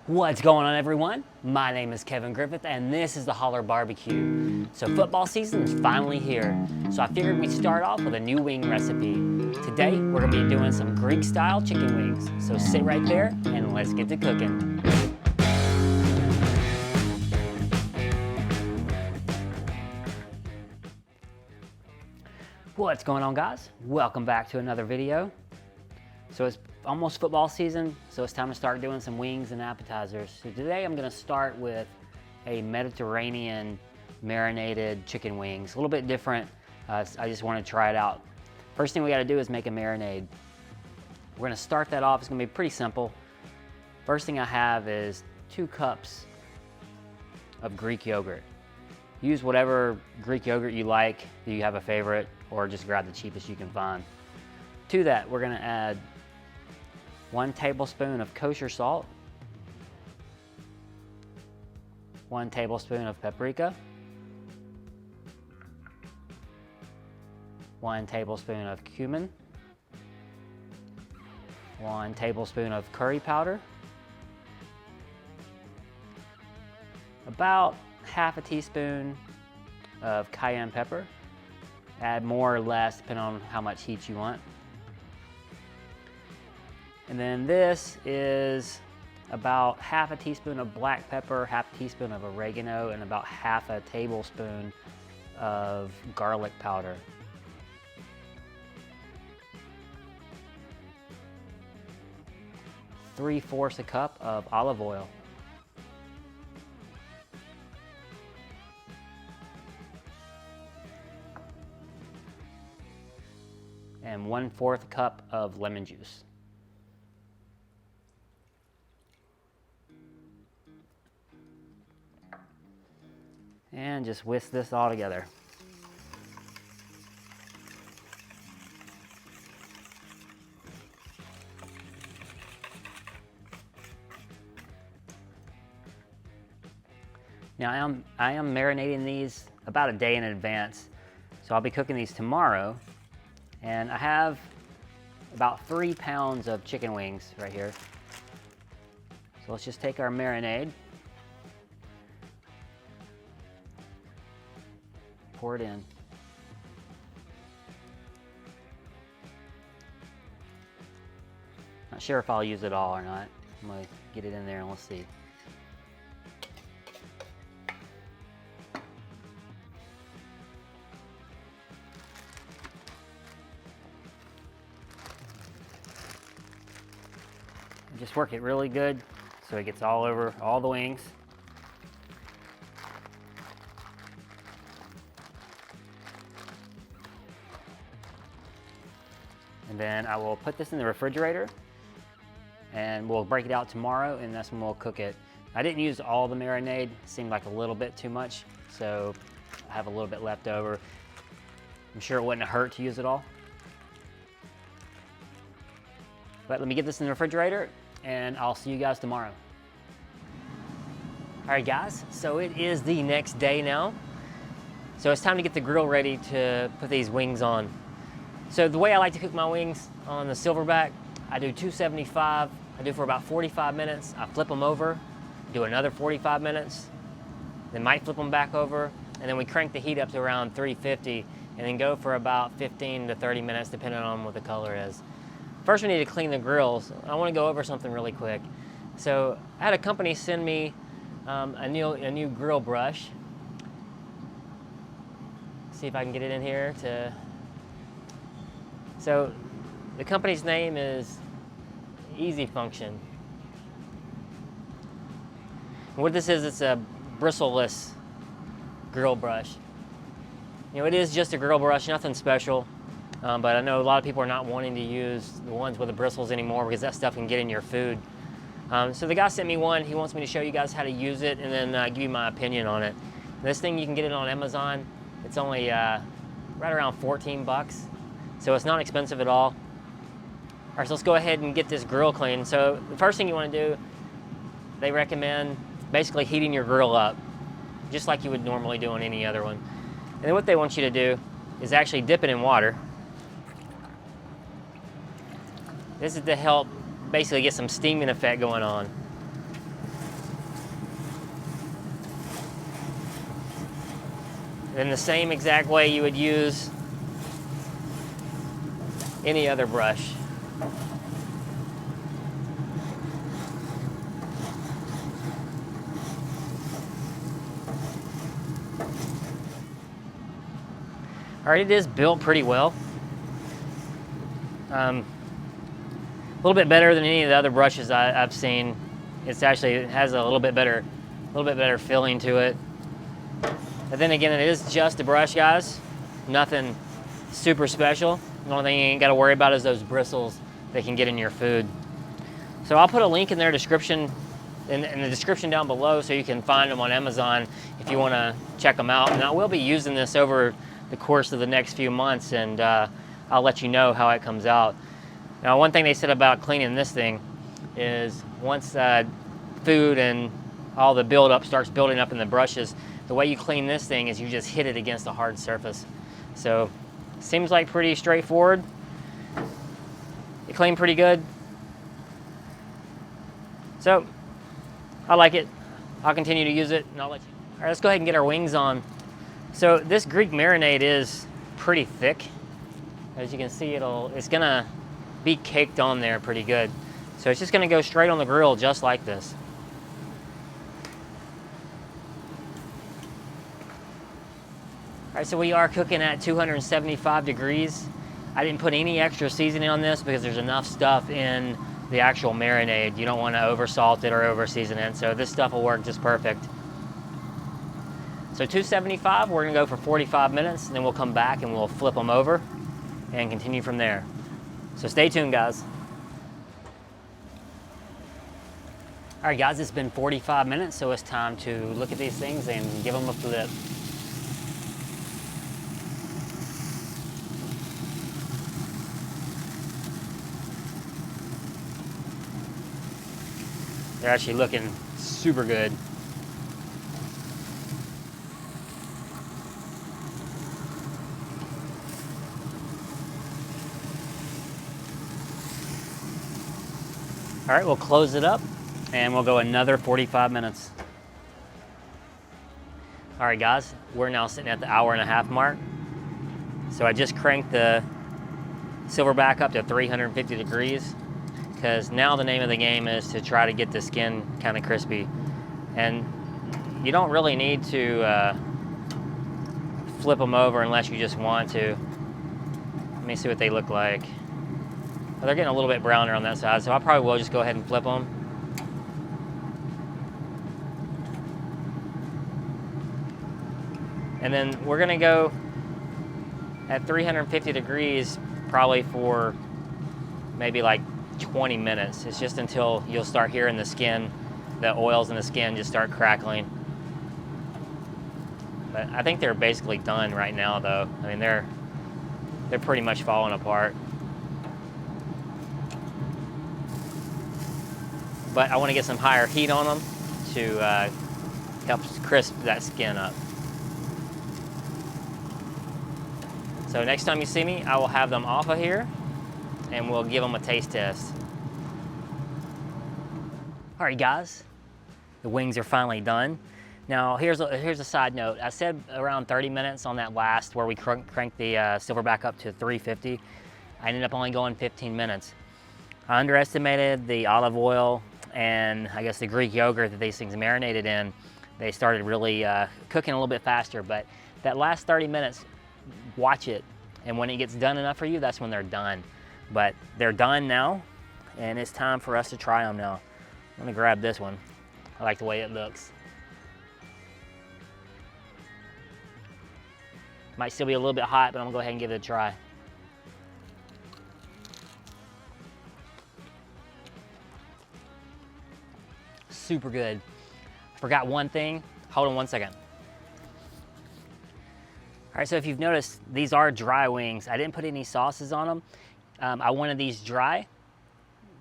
What's going on, everyone? My name is Kevin Griffith and this is the Holler Barbecue. So football season is finally here, so I figured we'd start off with a new wing recipe. Today we're going to be doing some Greek style chicken wings, so sit right there and let's get to cooking. What's going on, guys? Welcome back to another video. So it's almost football season, so it's time to start doing some wings and appetizers. So today I'm gonna start with a Mediterranean marinated chicken wings. A little bit different, I just wanna try it out. First thing we gotta do is make a marinade. We're gonna start that off, it's gonna be pretty simple. First thing I have is 2 cups of Greek yogurt. Use whatever Greek yogurt you like, if you have a favorite, or just grab the cheapest you can find. To that, we're gonna add 1 tablespoon of kosher salt, 1 tablespoon of paprika, 1 tablespoon of cumin, 1 tablespoon of curry powder, about half a teaspoon of cayenne pepper. Add more or less depending on how much heat you want. And then this is about half a teaspoon of black pepper, half a teaspoon of oregano, and about half a tablespoon of garlic powder. Three-fourths a cup of olive oil. And 1/4 cup of lemon juice. And just whisk this all together. Now I am marinating these about a day in advance, so I'll be cooking these tomorrow. And I have about 3 pounds of chicken wings right here. So let's just take our marinade, pour it in. Not sure if I'll use it all or not. I'm gonna get it in there and we'll see. Just work it really good so it gets all over all the wings. And then I will put this in the refrigerator and we'll break it out tomorrow, and that's when we'll cook it. I didn't use all the marinade, it seemed like a little bit too much, so I have a little bit left over. I'm sure it wouldn't hurt to use it all. But let me get this in the refrigerator and I'll see you guys tomorrow. All right, guys, so it is the next day now. So it's time to get the grill ready to put these wings on. So the way I like to cook my wings on the Silverback, I do 275, I do for about 45 minutes, I flip them over, do another 45 minutes, then might flip them back over, and then we crank the heat up to around 350, and then go for about 15 to 30 minutes, depending on what the color is. First, we need to clean the grills. I want to go over something really quick. So I had a company send me a new grill brush. See if I can get it in here to. So the company's name is Easy Function. And what this is, it's a bristleless grill brush. You know, it is just a grill brush, nothing special. But I know a lot of people are not wanting to use the ones with the bristles anymore because that stuff can get in your food. So the guy sent me one. He wants me to show you guys how to use it and then give you my opinion on it. This thing, you can get it on Amazon. It's only right around 14 bucks. So it's not expensive at all. All right, so let's go ahead and get this grill clean. So the first thing you want to do, they recommend basically heating your grill up, just like you would normally do on any other one. And then what they want you to do is actually dip it in water. This is to help basically get some steaming effect going on. in the same exact way you would use any other brush. All right, it is built pretty well. A little bit better than any of the other brushes I've seen. It has a little bit better feeling to it. But then again, it is just a brush, guys. Nothing super special. The only thing you ain't got to worry about is those bristles that can get in your food. So I'll put a link in their description, in the description down below, so you can find them on Amazon if you want to check them out. And I will be using this over the course of the next few months, and I'll let you know how it comes out. Now, one thing they said about cleaning this thing is once food and all the buildup starts building up in the brushes, the way you clean this thing is you just hit it against a hard surface. So, seems like pretty straightforward. It cleaned pretty good. So, I like it. I'll continue to use it, and I'll let you. All right, let's go ahead and get our wings on. So, this Greek marinade is pretty thick. As you can see, it's gonna be caked on there pretty good. So it's just gonna go straight on the grill just like this. All right, so we are cooking at 275 degrees. I didn't put any extra seasoning on this because there's enough stuff in the actual marinade. You don't want to over salt it or over season it, so this stuff will work just perfect. So 275, we're gonna go for 45 minutes, and then we'll come back and we'll flip them over and continue from there. So stay tuned, guys. All right, guys, it's been 45 minutes, so it's time to look at these things and give them a flip. They're actually looking super good. All right, we'll close it up and we'll go another 45 minutes. All right, guys, we're now sitting at the hour-and-a-half mark. So I just cranked the silverback up to 350 degrees because now the name of the game is to try to get the skin kind of crispy. And you don't really need to flip them over unless you just want to. Let me see what they look like. They're getting a little bit browner on that side, so I probably will just go ahead and flip them. And then we're gonna go at 350 degrees probably for maybe like 20 minutes. It's just until you'll start hearing the skin, the oils in the skin just start crackling. But I think they're basically done right now though. I mean, they're pretty much falling apart. But I want to get some higher heat on them to help crisp that skin up. So next time you see me, I will have them off of here and we'll give them a taste test. All right, guys, the wings are finally done. Now here's a side note. I said around 30 minutes on that last where we cranked the silverback up to 350. I ended up only going 15 minutes. I underestimated the olive oil and I guess the Greek yogurt that these things marinated in. They started really cooking a little bit faster, but that last 30 minutes, watch it. And when it gets done enough for you, that's when they're done. But they're done now, and it's time for us to try them now. I'm gonna grab this one. I like the way it looks. Might still be a little bit hot, but I'm gonna go ahead and give it a try. Super good. Forgot one thing. Hold on one second. All right, so if you've noticed, these are dry wings. I didn't put any sauces on them. I wanted these dry,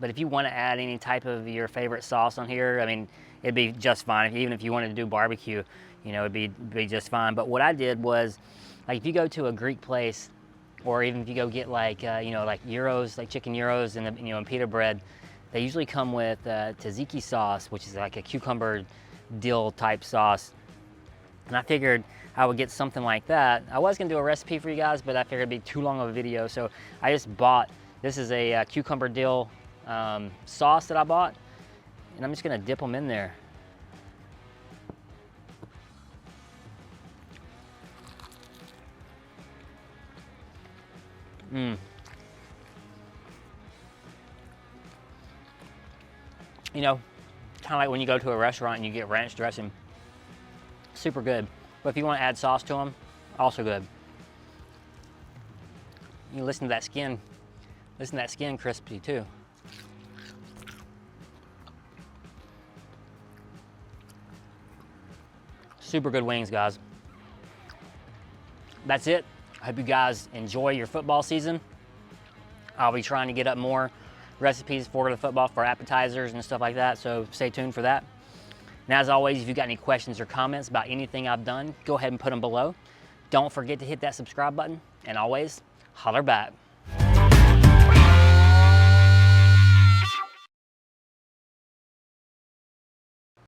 but if you want to add any type of your favorite sauce on here, I mean, it'd be just fine. Even if you wanted to do barbecue, you know, it'd be just fine. But what I did was, like, if you go to a Greek place, or even if you go get like, you know, like gyros, like chicken gyros and, you know, and pita bread, they usually come with tzatziki sauce, which is like a cucumber dill type sauce. And I figured I would get something like that. I was gonna do a recipe for you guys, but I figured it'd be too long of a video. So I just bought, this is a cucumber dill sauce that I bought. And I'm just gonna dip them in there. Mmm. You know, kind of like when you go to a restaurant and you get ranch dressing. Super good. But if you want to add sauce to them, also good. You listen to that skin. Listen to that skin crispy too. Super good wings, guys. That's it. I hope you guys enjoy your football season. I'll be trying to get up more recipes for the football, for appetizers and stuff like that, so stay tuned for that. And as always, if you've got any questions or comments about anything I've done, go ahead and put them below. Don't forget to hit that subscribe button, and always, holler back.